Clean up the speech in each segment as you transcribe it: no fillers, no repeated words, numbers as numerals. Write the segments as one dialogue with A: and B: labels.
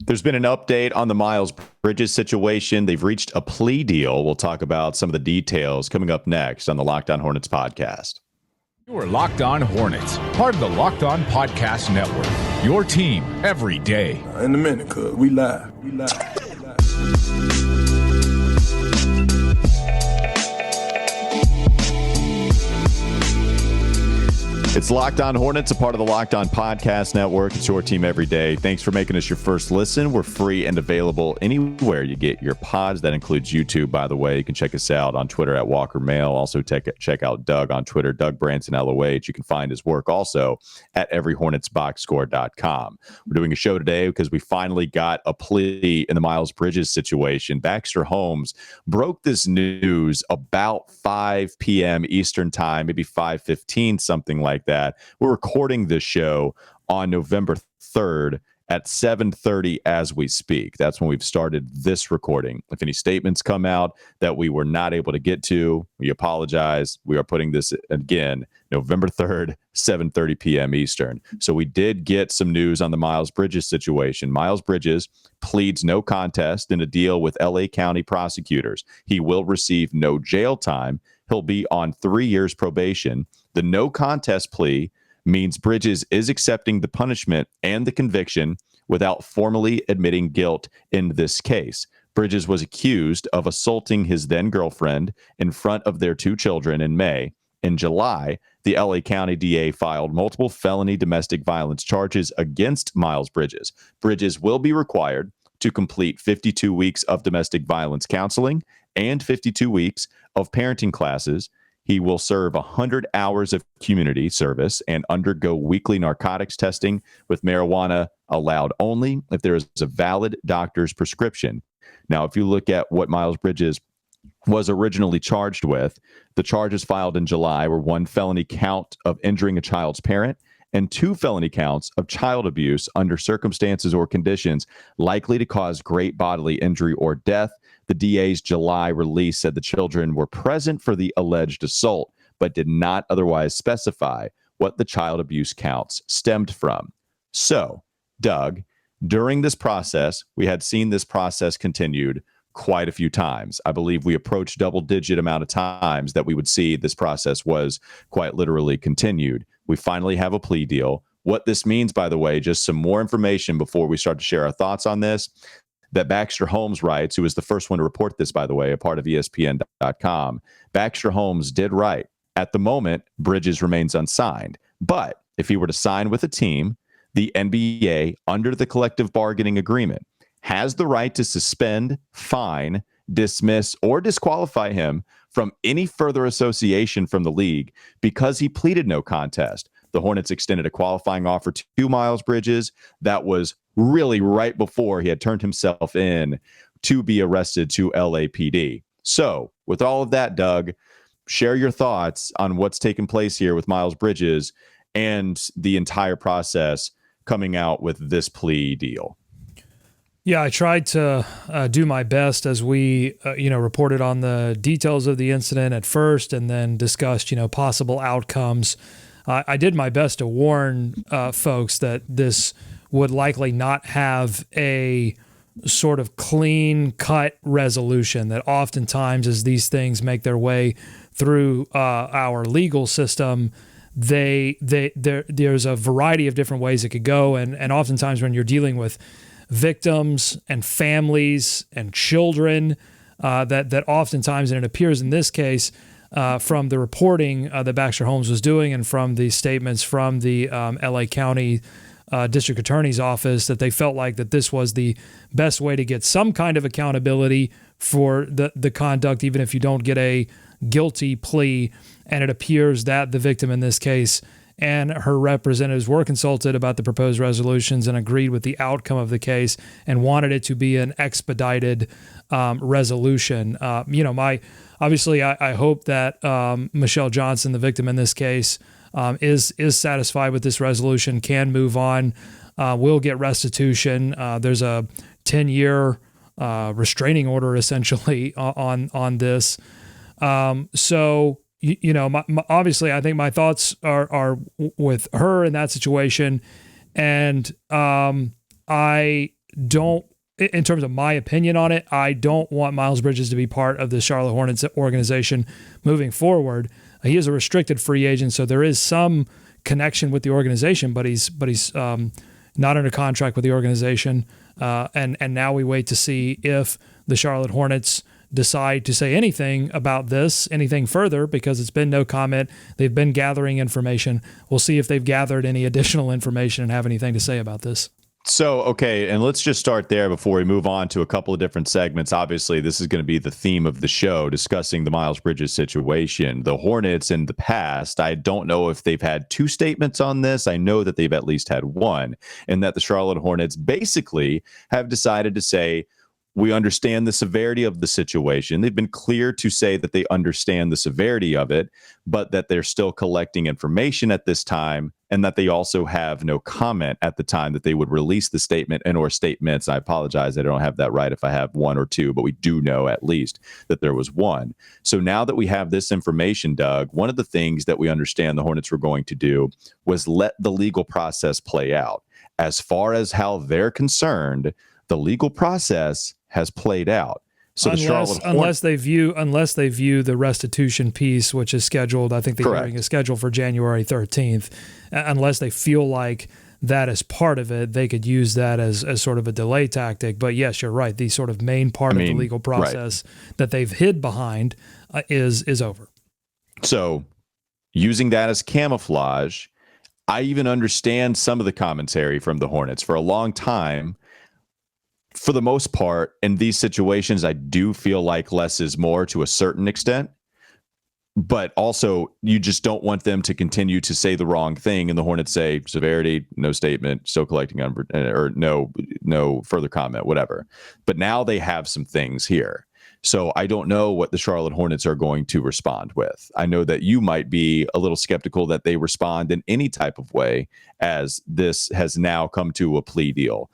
A: There's been an update on the Miles Bridges situation. They've reached a plea deal. We'll talk about some of the details coming up next on the Locked On Hornets podcast.
B: You are Locked On Hornets, part of the Locked On Podcast Network. Your team every day.
C: In a minute, cuz we live.
A: It's Locked On Hornets, a part of the Locked On Podcast Network. It's your team every day. Thanks for making us your first listen. We're free and available anywhere you get your pods. That includes YouTube, by the way. You can check us out on Twitter at Walker Mail. Also, check out Doug on Twitter, Doug Branson, LOH. You can find his work also at everyhornetsboxscore.com. We're doing a show today because we finally got a plea in the Miles Bridges situation. Baxter Holmes broke this news about 5 p.m. Eastern time, maybe 5:15, something like that. We're recording this show on November 3rd at 7:30 as we speak. That's when we've started this recording. If any statements come out that we were not able to get to, we apologize. We are putting this again, November 3rd, 7:30 p.m. Eastern. So we did get some news on the Miles Bridges situation. Miles Bridges pleads no contest in a deal with LA County prosecutors. He will receive no jail time. He'll be on 3 years probation. The no contest plea means Bridges is accepting the punishment and the conviction without formally admitting guilt in this case. Bridges was accused of assaulting his then-girlfriend in front of their 2 children in May. In July, the LA County DA filed multiple felony domestic violence charges against Miles Bridges. Bridges will be required to complete 52 weeks of domestic violence counseling and 52 weeks of parenting classes. He will serve 100 hours of community service and undergo weekly narcotics testing with marijuana allowed only if there is a valid doctor's prescription. Now, if you look at what Miles Bridges was originally charged with, the charges filed in July were 1 felony count of injuring a child's parent and 2 felony counts of child abuse under circumstances or conditions likely to cause great bodily injury or death. The DA's July release said the children were present for the alleged assault, but did not otherwise specify what the child abuse counts stemmed from. So, Doug, during this process, we had seen this process continued quite a few times. I believe we approached double-digit amount of times that we would see this process was quite literally continued. We finally have a plea deal. What this means, by the way, just some more information before we start to share our thoughts on this, that Baxter Holmes writes, who was the first one to report this, by the way, a part of ESPN.com. Baxter Holmes did write, at the moment, Bridges remains unsigned. But if he were to sign with a team, the NBA, under the collective bargaining agreement, has the right to suspend, fine, dismiss, or disqualify him from any further association from the league because he pleaded no contest. The Hornets extended a qualifying offer to Miles Bridges. That was really right before he had turned himself in to be arrested to LAPD. So with all of that, Doug, share your thoughts on what's taken place here with Miles Bridges and the entire process coming out with this plea deal.
D: Yeah, I tried to do my best as we, reported on the details of the incident at first and then discussed, possible outcomes. I did my best to warn folks that this would likely not have a sort of clean-cut resolution, that oftentimes as these things make their way through our legal system, there's a variety of different ways it could go, and oftentimes when you're dealing with victims and families and children, that oftentimes, and it appears in this case, from the reporting that Baxter Holmes was doing and from the statements from the LA County District Attorney's Office, that they felt like that this was the best way to get some kind of accountability for the conduct, even if you don't get a guilty plea. And it appears that the victim in this case and her representatives were consulted about the proposed resolutions and agreed with the outcome of the case and wanted it to be an expedited resolution. Obviously, I hope that Michelle Johnson, the victim in this case, is satisfied with this resolution, can move on, will get restitution. There's a 10-year restraining order essentially on this. Obviously, I think my thoughts are with her in that situation, and I don't, in terms of my opinion on it, I don't want Miles Bridges to be part of the Charlotte Hornets organization moving forward. He is a restricted free agent, so there is some connection with the organization, but he's not under contract with the organization. And now we wait to see if the Charlotte Hornets decide to say anything about this, anything further, because it's been no comment. They've been gathering information. We'll see if they've gathered any additional information and have anything to say about this.
A: So, okay, and let's just start there before we move on to a couple of different segments. Obviously, this is going to be the theme of the show, discussing the Miles Bridges situation. The Hornets in the past, I don't know if they've had two statements on this. I know that they've at least had one, and that the Charlotte Hornets basically have decided to say, we understand the severity of the situation. They've been clear to say that they understand the severity of it, but that they're still collecting information at this time, and that they also have no comment at the time that they would release the statement and or statements. I apologize, I don't have that right if I have one or two, but we do know at least that there was one. So now that we have this information, Doug, one of the things that we understand the Hornets were going to do was let the legal process play out. As far as how they're concerned, the legal process has played out. So
D: unless they view the restitution piece, which is scheduled, I think the hearing is scheduled for January 13th, unless they feel like that is part of it, they could use that as sort of a delay tactic. But yes, you're right. The sort of main part of the legal process that they've hid behind is over. So
A: using that as camouflage, I even understand some of the commentary from the Hornets. For a long time, for the most part, in these situations, I do feel like less is more to a certain extent. But also, you just don't want them to continue to say the wrong thing, and the Hornets say severity, no statement, still collecting on, or no further comment, whatever. But now they have some things here. So I don't know what the Charlotte Hornets are going to respond with. I know that you might be a little skeptical that they respond in any type of way, as this has now come to a plea deal.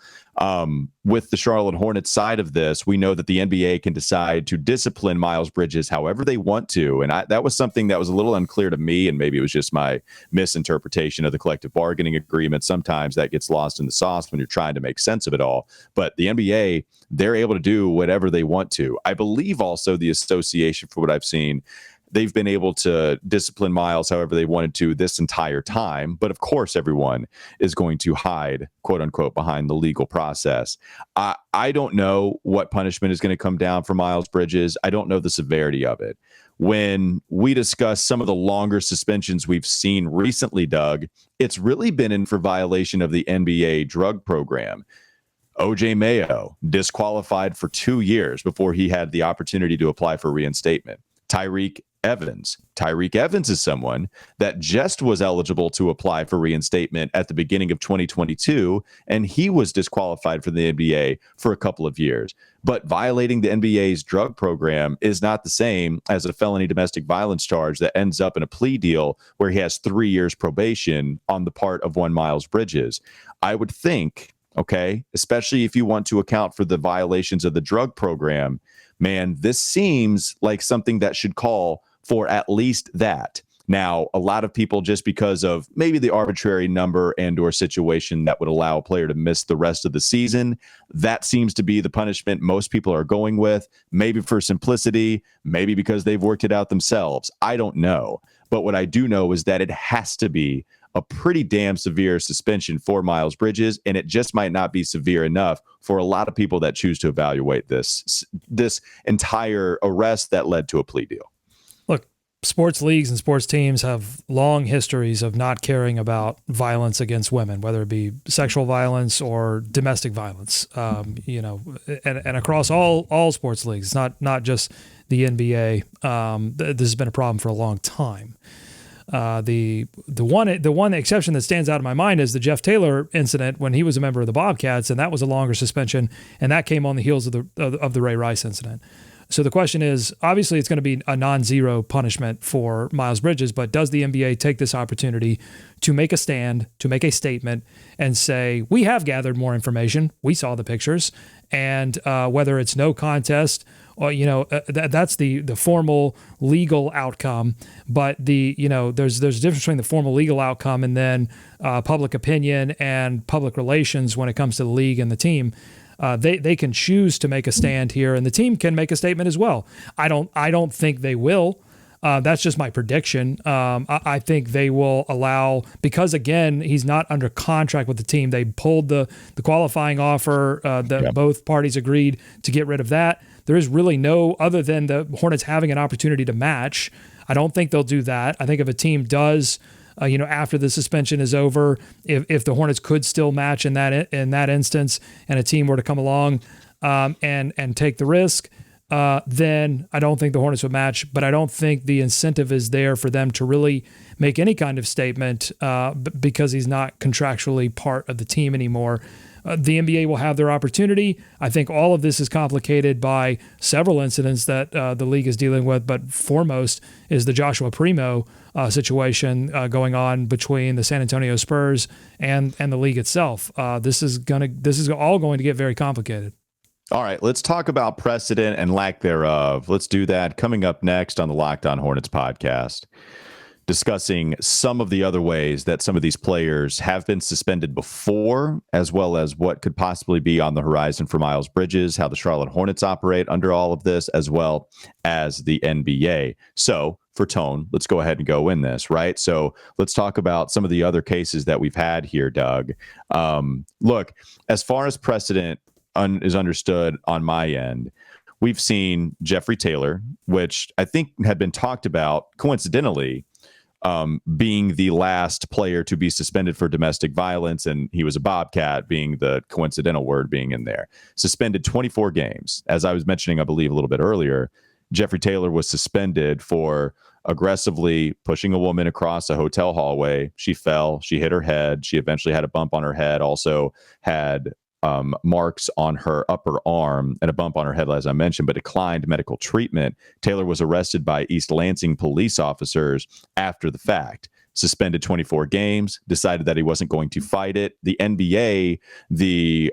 A: With the Charlotte Hornets side of this, we know that the NBA can decide to discipline Miles Bridges however they want to. And that was something that was a little unclear to me, and maybe it was just my misinterpretation of the collective bargaining agreement. Sometimes that gets lost in the sauce when you're trying to make sense of it all. But the NBA, they're able to do whatever they want to. I believe also the association, for what I've seen, they've been able to discipline Miles however they wanted to this entire time. But of course, everyone is going to hide, quote unquote, behind the legal process. I don't know what punishment is going to come down for Miles Bridges. I don't know the severity of it. When we discuss some of the longer suspensions we've seen recently, Doug, it's really been in for violation of the NBA drug program. OJ Mayo disqualified for 2 years before he had the opportunity to apply for reinstatement. Tyreke Evans is someone that just was eligible to apply for reinstatement at the beginning of 2022, and he was disqualified from the NBA for a couple of years. But violating the NBA's drug program is not the same as a felony domestic violence charge that ends up in a plea deal where he has 3 years probation on the part of one Miles Bridges. I would think, okay, especially if you want to account for the violations of the drug program, man, this seems like something that should call for at least that. Now, a lot of people, just because of maybe the arbitrary number and or situation that would allow a player to miss the rest of the season, that seems to be the punishment most people are going with, maybe for simplicity, maybe because they've worked it out themselves. I don't know. But what I do know is that it has to be a pretty damn severe suspension for Miles Bridges, and it just might not be severe enough for a lot of people that choose to evaluate this entire arrest that led to a plea deal.
D: Look, sports leagues and sports teams have long histories of not caring about violence against women, whether it be sexual violence or domestic violence. And across all sports leagues, it's not just the NBA. This has been a problem for a long time. The one exception that stands out in my mind is the Jeff Taylor incident when he was a member of the Bobcats, and that was a longer suspension, and that came on the heels of the Ray Rice incident. So the question is, obviously it's going to be a non-zero punishment for Miles Bridges, but does the NBA take this opportunity to make a stand, to make a statement, and say, we have gathered more information, we saw the pictures, and whether it's no contest, or that's the formal legal outcome, but there's a difference between the formal legal outcome and then public opinion and public relations when it comes to the league and the team. They can choose to make a stand here, and the team can make a statement as well. I don't think they will. That's just my prediction. I think they will allow, because again, he's not under contract with the team. They pulled the qualifying offer that both parties agreed to get rid of that. There is really no, other than the Hornets having an opportunity to match. I don't think they'll do that. I think if a team does, after the suspension is over, if the Hornets could still match in that instance, and a team were to come along and take the risk, then I don't think the Hornets would match, but I don't think the incentive is there for them to really make any kind of statement because he's not contractually part of the team anymore. The NBA will have their opportunity. I think all of this is complicated by several incidents that the league is dealing with, but foremost is the Joshua Primo situation going on between the San Antonio Spurs and the league itself. This is all going to get very complicated.
A: All right, let's talk about precedent and lack thereof. Let's do that coming up next on the Locked On Hornets podcast, discussing some of the other ways that some of these players have been suspended before, as well as what could possibly be on the horizon for Miles Bridges, how the Charlotte Hornets operate under all of this, as well as the NBA. So for tone, let's go ahead and go in this, right? So let's talk about some of the other cases that we've had here, Doug. Look, as far as precedent is understood on my end, we've seen Jeffrey Taylor, which I think had been talked about coincidentally, being the last player to be suspended for domestic violence, and he was a Bobcat, being the coincidental word being in there. Suspended 24 games. As I was mentioning, I believe a little bit earlier, Jeffrey Taylor was suspended for aggressively pushing a woman across a hotel hallway. She fell. She hit her head. She eventually had a bump on her head, also had marks on her upper arm and a bump on her head, as I mentioned, but declined medical treatment. Taylor was arrested by East Lansing police officers after the fact, suspended 24 games, decided that he wasn't going to fight it. The NBA, the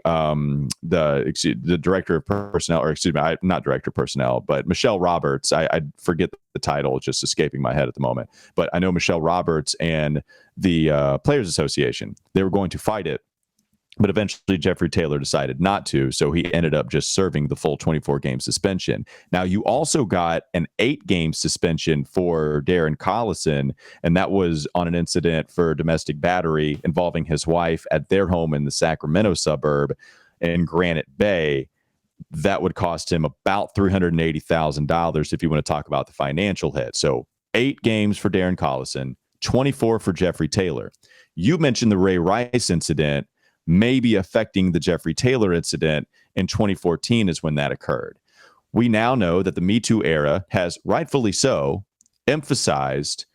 A: director of personnel, or excuse me, not director of personnel, but Michelle Roberts, I forget the title, it's just escaping my head at the moment, but I know Michelle Roberts and the Players Association, they were going to fight it. But eventually Jeffrey Taylor decided not to, so he ended up just serving the full 24-game suspension. Now, you also got an 8-game suspension for Darren Collison, and that was on an incident for domestic battery involving his wife at their home in the Sacramento suburb in Granite Bay. That would cost him about $380,000 if you want to talk about the financial hit. So 8 games for Darren Collison, 24 for Jeffrey Taylor. You mentioned the Ray Rice incident maybe affecting the Jeffrey Taylor incident in 2014 is when that occurred. We now know that the Me Too era has, rightfully so, emphasized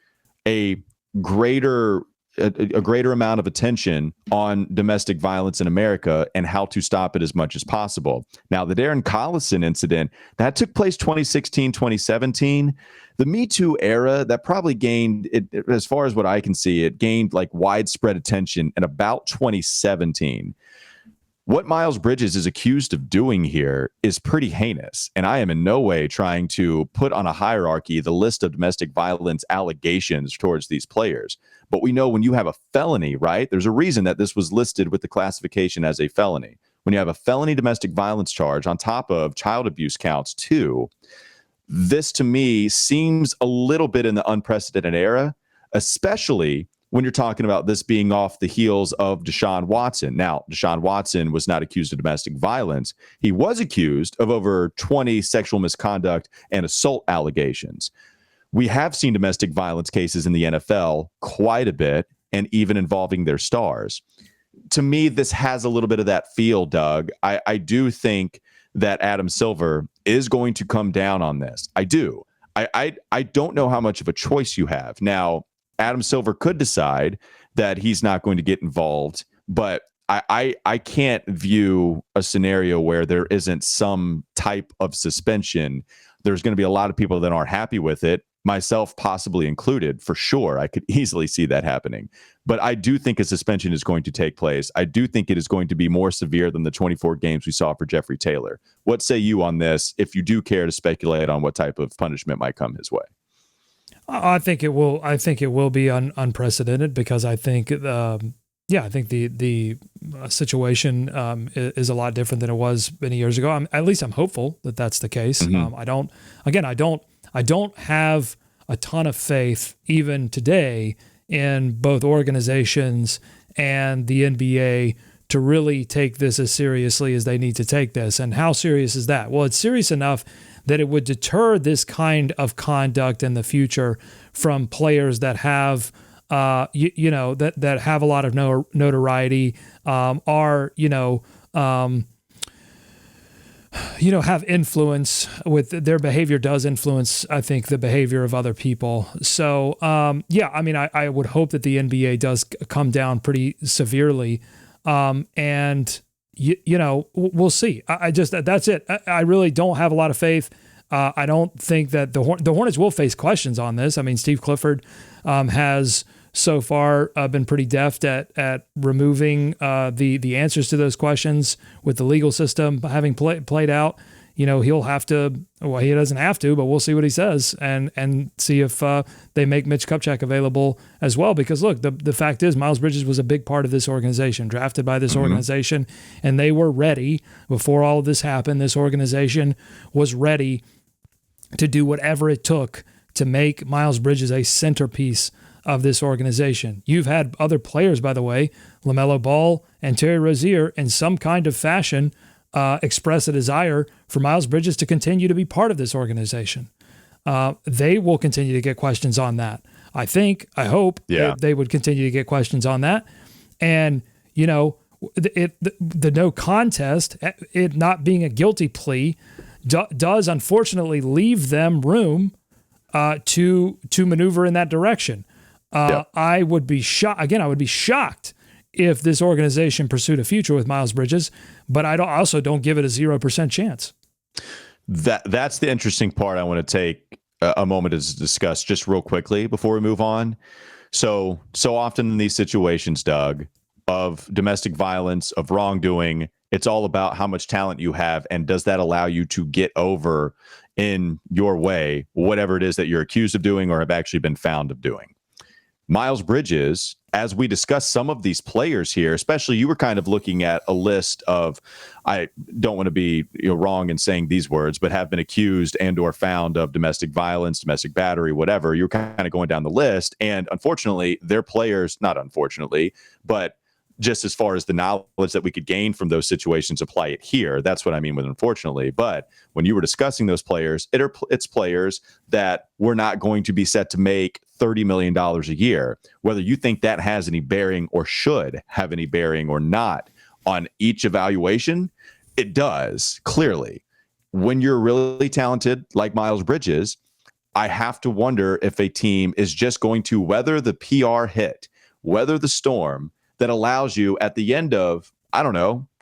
A: a greater amount of attention on domestic violence in America and how to stop it as much as possible. Now, the Darren Collison incident, that took place 2016, 2017. The Me Too era, that probably gained, as far as what I can see, it gained like widespread attention in about 2017. What Miles Bridges is accused of doing here is pretty heinous, and I am in no way trying to put on a hierarchy the list of domestic violence allegations towards these players. But we know when you have a felony, right, there's a reason that this was listed with the classification as a felony. When you have a felony domestic violence charge on top of child abuse counts too, this to me seems a little bit in the unprecedented era, especially when you're talking about this being off the heels of Deshaun Watson. Now, Deshaun Watson was not accused of domestic violence. He was accused of over 20 sexual misconduct and assault allegations. We have seen domestic violence cases in the NFL quite a bit, and even involving their stars. To me, this has a little bit of that feel, Doug. I do think that Adam Silver is going to come down on this. I do. I don't know how much of a choice you have. Now, Adam Silver could decide that he's not going to get involved, but I can't view a scenario where there isn't some type of suspension. There's going to be a lot of people that aren't happy with it, myself possibly included, for sure. I could easily see that happening. But I do think a suspension is going to take place. I do think it is going to be more severe than the 24 games we saw for Jeffrey Taylor. What say you on this, if you do care to speculate on what type of punishment might come his way?
D: I think it will. I think it will be unprecedented, because I think Yeah, I think the situation is a lot different than it was many years ago. At least I'm hopeful that that's the case. I don't have a ton of faith even today in both organizations and the NBA to really take this as seriously as they need to take this. And how serious is that? Well, it's serious enough that it would deter this kind of conduct in the future from players that have that have a lot of notoriety, have influence with their behavior does influence, I think, the behavior of other people. So, I would hope that the NBA does come down pretty severely. And we'll see. That's it. I really don't have a lot of faith. I don't think that the Hornets will face questions on this. I mean, Steve Clifford has so far been pretty deft at removing the answers to those questions with the legal system having played out. He'll have to. Well, he doesn't have to, but we'll see what he says and see if they make Mitch Kupchak available as well. Because look, the fact is, Miles Bridges was a big part of this organization, drafted by this organization, and they were ready before all of this happened. This organization was ready to do whatever it took to make Miles Bridges a centerpiece of this organization. You've had other players, by the way, LaMelo Ball and Terry Rozier, in some kind of fashion express a desire for Miles Bridges to continue to be part of this organization. They will continue to get questions on that. I hope they would continue to get questions on that. And, the no contest, it not being a guilty plea, does unfortunately leave them room to maneuver in that direction. I would be shocked. Again, I would be shocked if this organization pursued a future with Miles Bridges, but I also don't give it a 0% chance.
A: That's the interesting part I want to take a moment to discuss just real quickly before we move on. So often in these situations, Doug, of domestic violence, of wrongdoing, it's all about how much talent you have, and does that allow you to get over in your way whatever it is that you're accused of doing or have actually been found of doing. Miles Bridges, as we discuss some of these players here, especially you were kind of looking at a list of, I don't want to be wrong in saying these words, but have been accused and or found of domestic violence, domestic battery, whatever. You're kind of going down the list. And unfortunately, they're players, not unfortunately, but just as far as the knowledge that we could gain from those situations, apply it here. That's what I mean with unfortunately. But when you were discussing those players, it's players that were not going to be set to make $30 million a year. Whether you think that has any bearing or should have any bearing or not on each evaluation, it does, clearly. When you're really talented like Miles Bridges, I have to wonder if a team is just going to weather the PR hit, weather the storm, that allows you at the end of,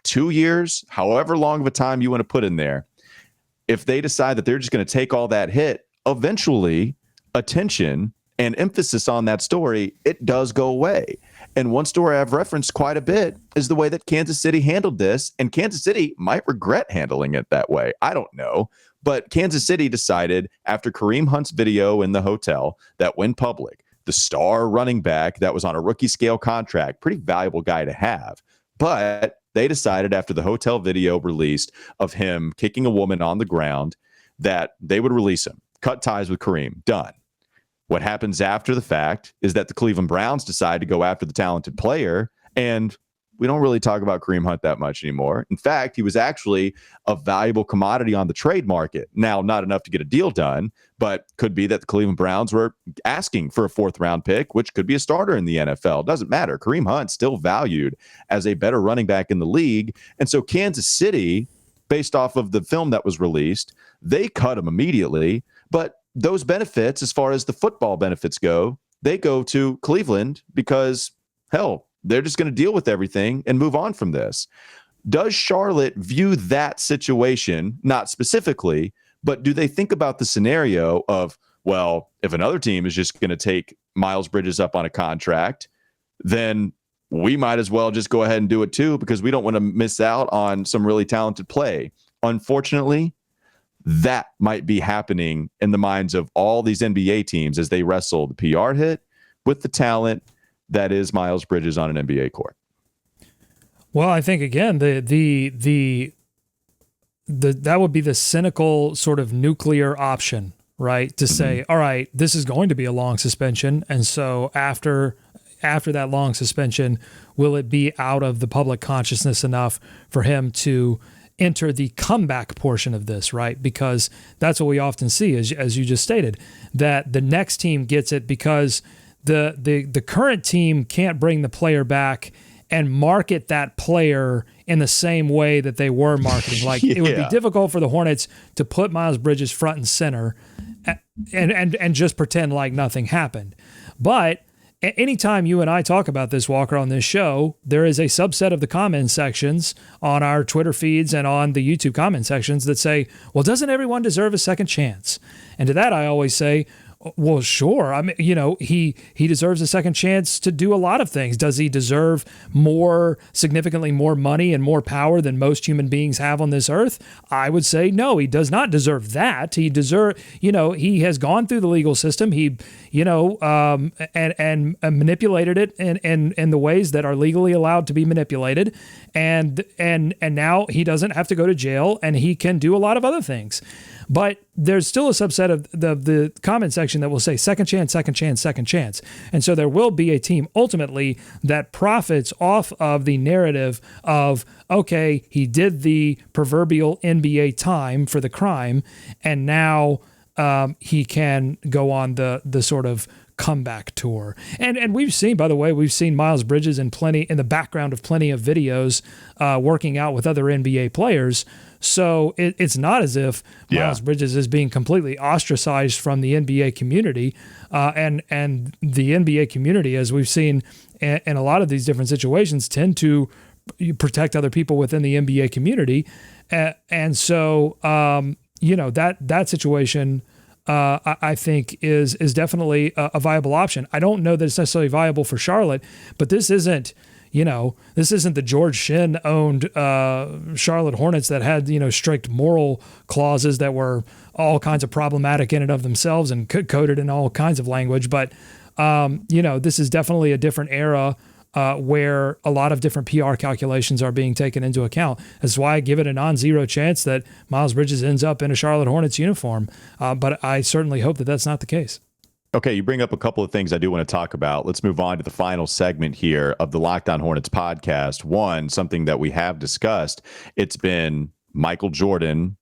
A: 2 years, however long of a time you want to put in there, if they decide that they're just going to take all that hit, eventually attention and emphasis on that story, it does go away. And one story I've referenced quite a bit is the way that Kansas City handled this. And Kansas City might regret handling it that way. I don't know. But Kansas City decided after Kareem Hunt's video in the hotel that went public, the star running back that was on a rookie scale contract, pretty valuable guy to have. But they decided after the hotel video released of him kicking a woman on the ground that they would release him, cut ties with Kareem, done. What happens after the fact is that the Cleveland Browns decide to go after the talented player, and we don't really talk about Kareem Hunt that much anymore. In fact, he was actually a valuable commodity on the trade market. Now, not enough to get a deal done, but could be that the Cleveland Browns were asking for a 4th-round pick, which could be a starter in the NFL. Doesn't matter. Kareem Hunt's still valued as a better running back in the league. And so Kansas City, based off of the film that was released, they cut him immediately. But those benefits, as far as the football benefits go, they go to Cleveland because, hell, they're just going to deal with everything and move on from this. Does Charlotte view that situation, not specifically, but do they think about the scenario of, well, if another team is just going to take Miles Bridges up on a contract, then we might as well just go ahead and do it too, because we don't want to miss out on some really talented play. Unfortunately, that might be happening in the minds of all these NBA teams as they wrestle the PR hit with the talent that is Miles Bridges on an NBA court?
D: Well, I think again that would be the cynical sort of nuclear option, right? To say, all right, this is going to be a long suspension, and so after that long suspension, will it be out of the public consciousness enough for him to enter the comeback portion of this, right? Because that's what we often see, as you just stated, that the next team gets it because the current team can't bring the player back and market that player in the same way that they were marketing. Like it would be difficult for the Hornets to put Miles Bridges front and center and just pretend like nothing happened. But anytime you and I talk about this, Walker, on this show, there is a subset of the comment sections on our Twitter feeds and on the YouTube comment sections that say, well, doesn't everyone deserve a second chance? And to that, I always say, well, sure. I mean, he deserves a second chance to do a lot of things. Does he deserve significantly more money and more power than most human beings have on this earth? I would say no, he does not deserve that. He has gone through the legal system. He, and manipulated it in the ways that are legally allowed to be manipulated. And now he doesn't have to go to jail, and he can do a lot of other things. But there's still a subset of the comment section that will say second chance, second chance, second chance. And so there will be a team ultimately that profits off of the narrative of, okay, he did the proverbial NBA time for the crime, and now he can go on the sort of comeback tour. And we've seen, by the way, Miles Bridges in the background of plenty of videos working out with other NBA players. So it's not as if Miles Bridges is being completely ostracized from the NBA community. And the NBA community, as we've seen in a lot of these different situations, tend to protect other people within the NBA community. And so, that situation, I think is definitely a viable option. I don't know that it's necessarily viable for Charlotte, but this isn't the George Shinn owned Charlotte Hornets that had, strict moral clauses that were all kinds of problematic in and of themselves and coded in all kinds of language. But, this is definitely a different era where a lot of different PR calculations are being taken into account. That's why I give it a non-zero chance that Miles Bridges ends up in a Charlotte Hornets uniform. But I certainly hope that that's not the case.
A: Okay, you bring up a couple of things I do want to talk about. Let's move on to the final segment here of the Locked On Hornets podcast. One, something that we have discussed, it's been Michael Jordan,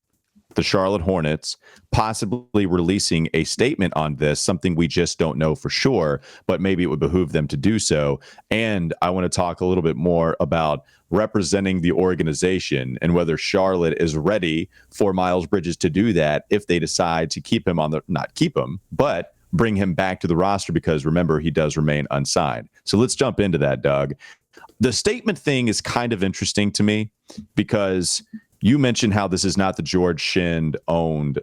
A: the Charlotte Hornets, possibly releasing a statement on this, something we just don't know for sure, but maybe it would behoove them to do so. And I want to talk a little bit more about representing the organization and whether Charlotte is ready for Miles Bridges to do that if they decide to keep him not keep him, but bring him back to the roster, because remember, he does remain unsigned. So let's jump into that, Doug. The statement thing is kind of interesting to me because you mentioned how this is not the George Shinn owned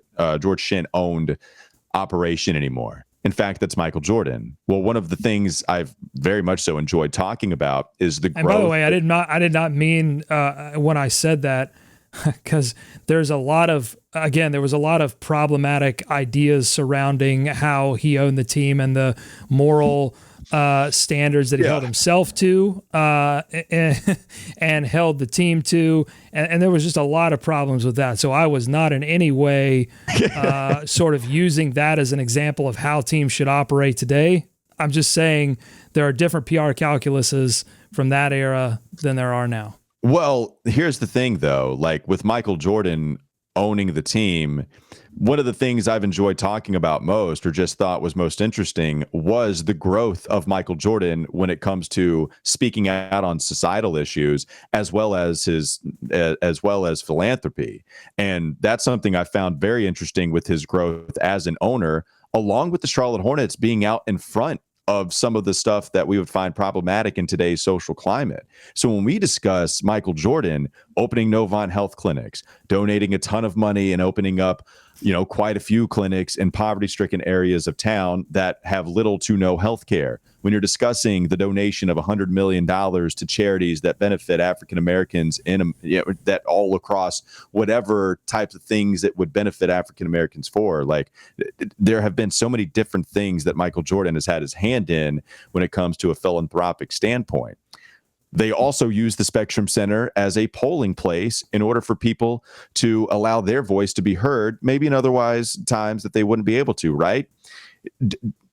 A: operation anymore. In fact, that's Michael Jordan. Well, one of the things I've very much so enjoyed talking about is the growth.
D: And by the way, I did not mean when I said that, because there was a lot of problematic ideas surrounding how he owned the team and the moral standards that he held himself to and held the team to. And there was just a lot of problems with that. So I was not in any way sort of using that as an example of how teams should operate today. I'm just saying there are different PR calculuses from that era than there are now.
A: Well, here's the thing, though, like with Michael Jordan owning the team, one of the things I've enjoyed talking about most, or just thought was most interesting, was the growth of Michael Jordan when it comes to speaking out on societal issues, as well as philanthropy. And that's something I found very interesting with his growth as an owner, along with the Charlotte Hornets being out in front of some of the stuff that we would find problematic in today's social climate. So when we discuss Michael Jordan opening Novant health clinics, donating a ton of money and opening up, quite a few clinics in poverty-stricken areas of town that have little to no health care, when you're discussing the donation of $100 million to charities that benefit African Americans that all across whatever types of things that would benefit African Americans for. Like, there have been so many different things that Michael Jordan has had his hand in when it comes to a philanthropic standpoint. They also use the Spectrum Center as a polling place in order for people to allow their voice to be heard, maybe in otherwise times that they wouldn't be able to, right?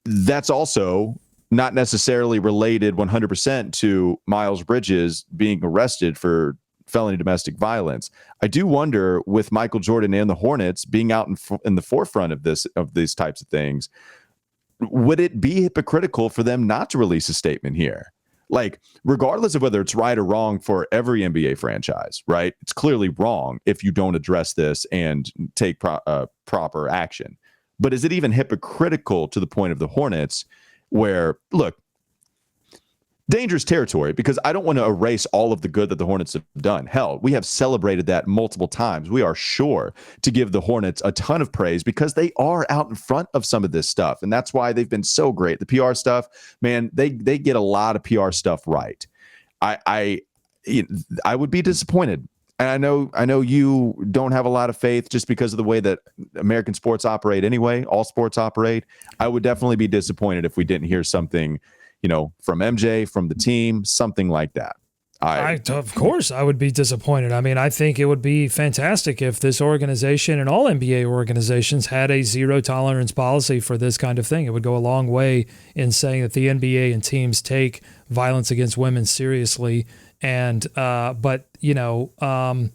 A: That's also not necessarily related 100% to Miles Bridges being arrested for felony domestic violence. I do wonder, with Michael Jordan and the Hornets being out in the forefront of these types of things, would it be hypocritical for them not to release a statement here? Like, regardless of whether it's right or wrong for every NBA franchise, right? It's clearly wrong if you don't address this and take proper action. But is it even hypocritical to the point of the Hornets where, look, dangerous territory, because I don't want to erase all of the good that the Hornets have done. Hell, we have celebrated that multiple times. We are sure to give the Hornets a ton of praise because they are out in front of some of this stuff. And that's why they've been so great. The PR stuff, man, they get a lot of PR stuff right. I would be disappointed. And I know you don't have a lot of faith just because of the way that American sports operate anyway. All sports operate. I would definitely be disappointed if we didn't hear something, from MJ, from the team, something like that.
D: Of course, I would be disappointed. I mean, I think it would be fantastic if this organization and all NBA organizations had a zero tolerance policy for this kind of thing. It would go a long way in saying that the NBA and teams take violence against women seriously. And, again,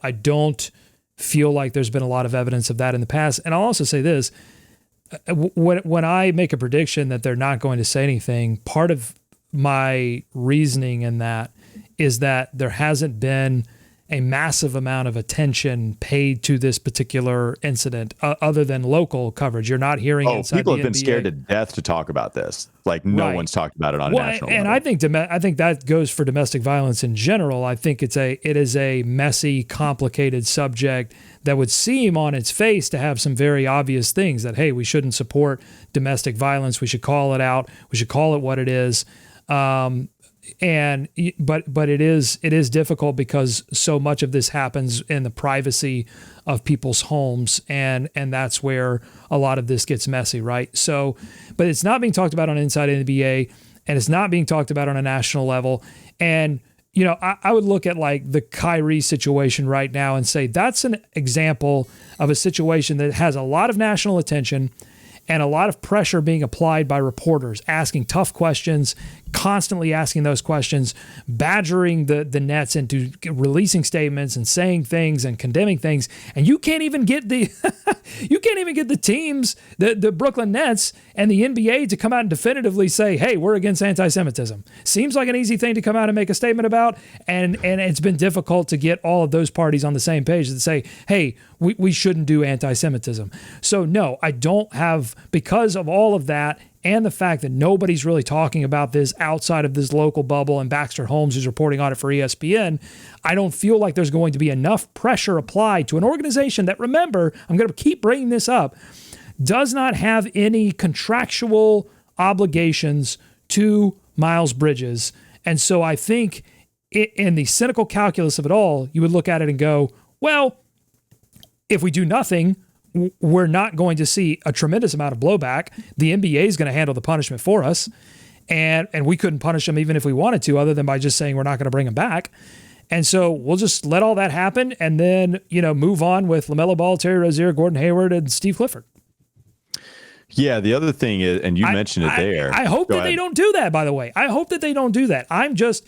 D: I don't feel like there's been a lot of evidence of that in the past. And I'll also say this. When I make a prediction that they're not going to say anything, part of my reasoning in that is that there hasn't been a massive amount of attention paid to this particular incident other than local coverage. You're not hearing inside
A: people
D: the
A: have been
D: NBA.
A: Scared to death to talk about this. Like, no
D: Right.
A: one's talked about it on a national
D: and
A: level.
D: I think that goes for domestic violence in general. I think it is a messy, complicated subject that would seem on its face to have some very obvious things that, hey, we shouldn't support domestic violence. We should call it out. We should call it what it is. But it is difficult because so much of this happens in the privacy of people's homes, and that's where a lot of this gets messy, right? So, but it's not being talked about on Inside NBA, and it's not being talked about on a national level. And I would look at like the Kyrie situation right now and say that's an example of a situation that has a lot of national attention and a lot of pressure being applied by reporters, asking tough questions, constantly asking those questions, badgering the Nets into releasing statements and saying things and condemning things. And you can't even get the teams, the Brooklyn Nets and the NBA to come out and definitively say, hey, we're against anti-Semitism. Seems like an easy thing to come out and make a statement about. And it's been difficult to get all of those parties on the same page to say, hey, we shouldn't do anti-Semitism. So no, I don't have, because of all of that and the fact that nobody's really talking about this outside of this local bubble and Baxter Holmes who's reporting on it for ESPN, I don't feel like there's going to be enough pressure applied to an organization that, remember, I'm going to keep bringing this up, does not have any contractual obligations to Miles Bridges. And so I think in the cynical calculus of it all, you would look at it and go, well, if we do nothing, we're not going to see a tremendous amount of blowback. The NBA is going to handle the punishment for us. And we couldn't punish them even if we wanted to, other than by just saying we're not going to bring them back. And so we'll just let all that happen and then, move on with LaMelo Ball, Terry Rozier, Gordon Hayward, and Steve Clifford.
A: Yeah, the other thing is, and you mentioned it there.
D: I hope that they don't do that, by the way. I hope that they don't do that. I'm just,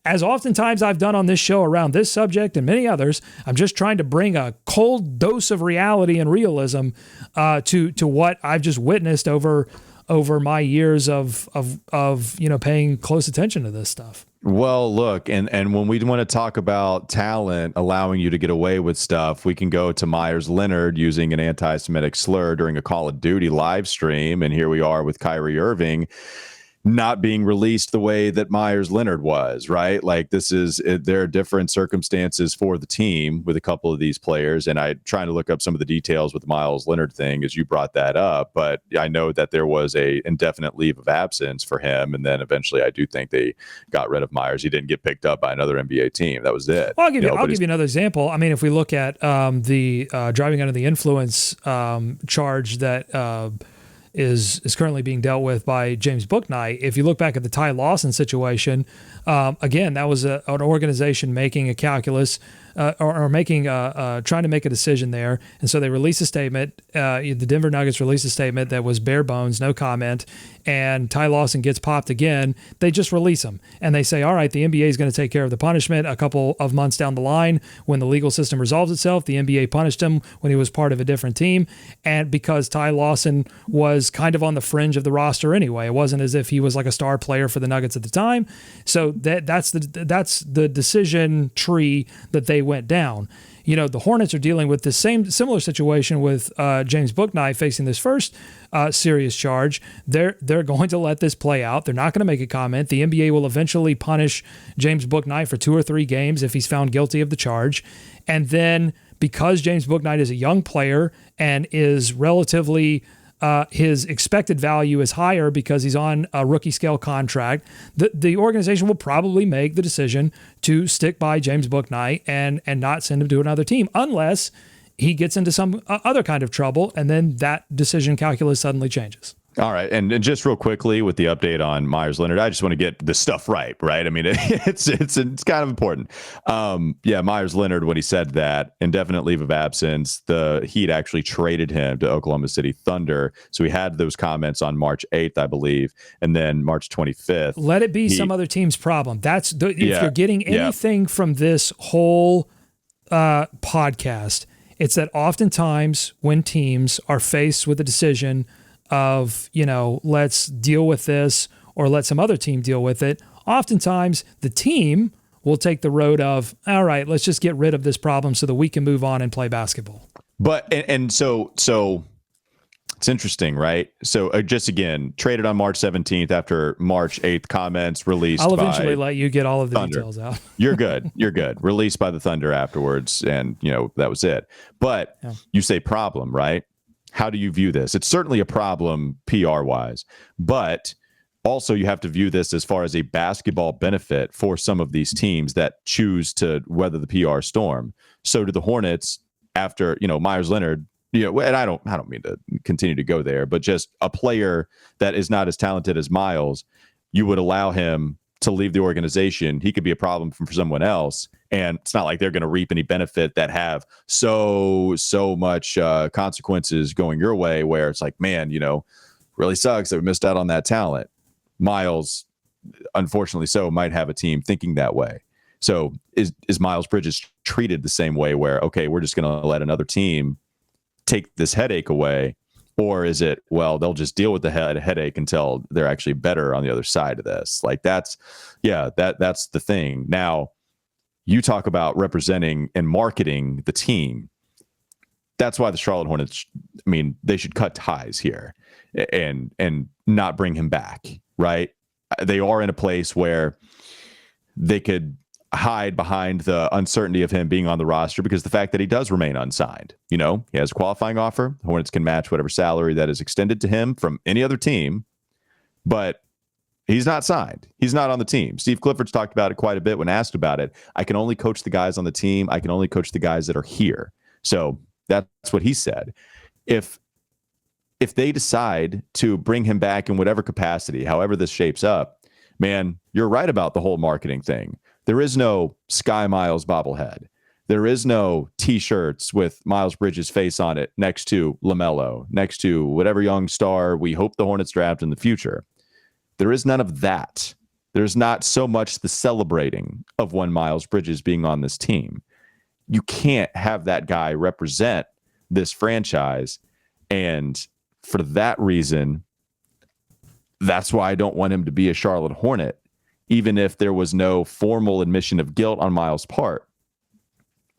D: as oftentimes I've done on this show around this subject and many others, I'm just trying to bring a cold dose of reality and realism to what I've just witnessed over my years of paying close attention to this stuff.
A: Well, look, and when we want to talk about talent allowing you to get away with stuff, we can go to Myers Leonard using an anti-Semitic slur during a Call of Duty live stream, and here we are with Kyrie Irving. not being released the way that Myers Leonard was, right? Like there are different circumstances for the team with a couple of these players. And I trying to look up some of the details with the Myles Leonard thing as you brought that up, but I know that there was a indefinite leave of absence for him. And then eventually I do think they got rid of Myers. He didn't get picked up by another NBA team. That was it.
D: Well, I'll give you another example. I mean, if we look at the driving under the influence charge that is currently being dealt with by James Bouknight. If you look back at the Ty Lawson situation, again, that was an organization making a calculus or making trying to make a decision there, and so they released a statement. The Denver Nuggets released a statement that was bare bones, no comment. And Ty Lawson gets popped again. They just release him, and they say, "All right, the NBA is going to take care of the punishment." A couple of months down the line, when the legal system resolves itself, the NBA punished him when he was part of a different team, and because Ty Lawson was kind of on the fringe of the roster anyway, it wasn't as if he was like a star player for the Nuggets at the time. So that's the decision tree that they went down. You know, the Hornets are dealing with the similar situation with James Bouknight facing this first serious charge. They're going to let this play out. They're not going to make a comment. The NBA will eventually punish James Bouknight for 2 or 3 games if he's found guilty of the charge. And then because James Bouknight is a young player and is relatively his expected value is higher because he's on a rookie scale contract, the organization will probably make the decision to stick by James Bouknight and not send him to another team unless he gets into some other kind of trouble, and then that decision calculus suddenly changes.
A: All right. And just real quickly with the update on Myers Leonard, I just want to get the stuff right. I mean, it's kind of important. Myers Leonard, when he said that indefinite leave of absence, the Heat actually traded him to Oklahoma City Thunder. So we had those comments on March 8th, I believe, and then March 25th.
D: Let it be some other team's problem. If you're getting anything from this whole podcast, it's that oftentimes when teams are faced with a decision of, let's deal with this or let some other team deal with it, oftentimes the team will take the road of, all right, let's just get rid of this problem so that we can move on and play basketball.
A: But so it's interesting, right? So just again, traded on March 17th after March 8th comments released.
D: I'll eventually let you get all of the
A: Thunder.
D: details out.
A: You're good. Released by the Thunder afterwards, and that was it. But you say problem, right? How do you view this? It's certainly a problem PR-wise, but also you have to view this as far as a basketball benefit for some of these teams that choose to weather the PR storm. So do the Hornets after, Myers Leonard, and I don't mean to continue to go there, but just a player that is not as talented as Myles, you would allow him to leave the organization. He could be a problem for someone else. And it's not like they're going to reap any benefit that have so much consequences going your way, where it's like, man, really sucks that we missed out on that talent. Myles, unfortunately might have a team thinking that way. So is Miles Bridges treated the same way where, okay, we're just going to let another team take this headache away? Or is it, well, they'll just deal with the headache until they're actually better on the other side of this? Like that's the thing. Now, you talk about representing and marketing the team. That's why the Charlotte Hornets, they should cut ties here and not bring him back, right? They are in a place where they could hide behind the uncertainty of him being on the roster because the fact that he does remain unsigned. He has a qualifying offer. The Hornets can match whatever salary that is extended to him from any other team, but he's not signed. He's not on the team. Steve Clifford's talked about it quite a bit when asked about it. I can only coach the guys on the team. I can only coach the guys that are here. So that's what he said. If they decide to bring him back in whatever capacity, however this shapes up, man, you're right about the whole marketing thing. There is no Sky Miles bobblehead. There is no T-shirts with Miles Bridges' face on it next to LaMelo, next to whatever young star we hope the Hornets draft in the future. There is none of that. There's not so much the celebrating of one Miles Bridges being on this team. You can't have that guy represent this franchise. And for that reason, that's why I don't want him to be a Charlotte Hornet, even if there was no formal admission of guilt on Miles' part.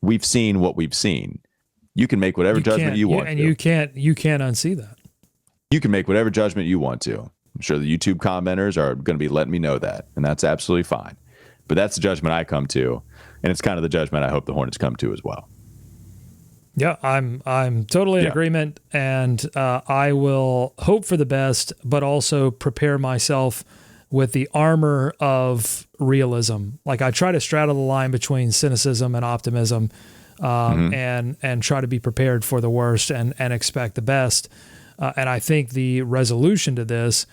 A: We've seen what we've seen. You can make whatever judgment you want to.
D: And you can't unsee that.
A: You can make whatever judgment you want to. I'm sure the YouTube commenters are going to be letting me know that, and that's absolutely fine. But that's the judgment I come to, and it's kind of the judgment I hope the Hornets come to as well.
D: Yeah, I'm totally in agreement, and I will hope for the best, but also prepare myself with the armor of realism. Like, I try to straddle the line between cynicism and optimism, and try to be prepared for the worst and expect the best. And I think the resolution to this,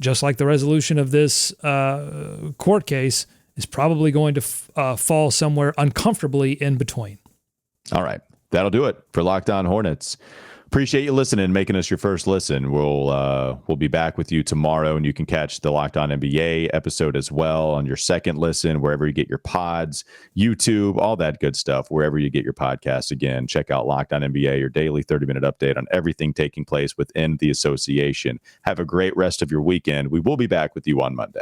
D: just like the resolution of this court case, is probably going to fall somewhere uncomfortably in between.
A: All right. That'll do it for Locked On Hornets. Appreciate you listening, making us your first listen. We'll be back with you tomorrow, and you can catch the Locked On NBA episode as well on your second listen, wherever you get your pods, YouTube, all that good stuff, wherever you get your podcasts. Again, check out Locked On NBA, your daily 30-minute update on everything taking place within the association. Have a great rest of your weekend. We will be back with you on Monday.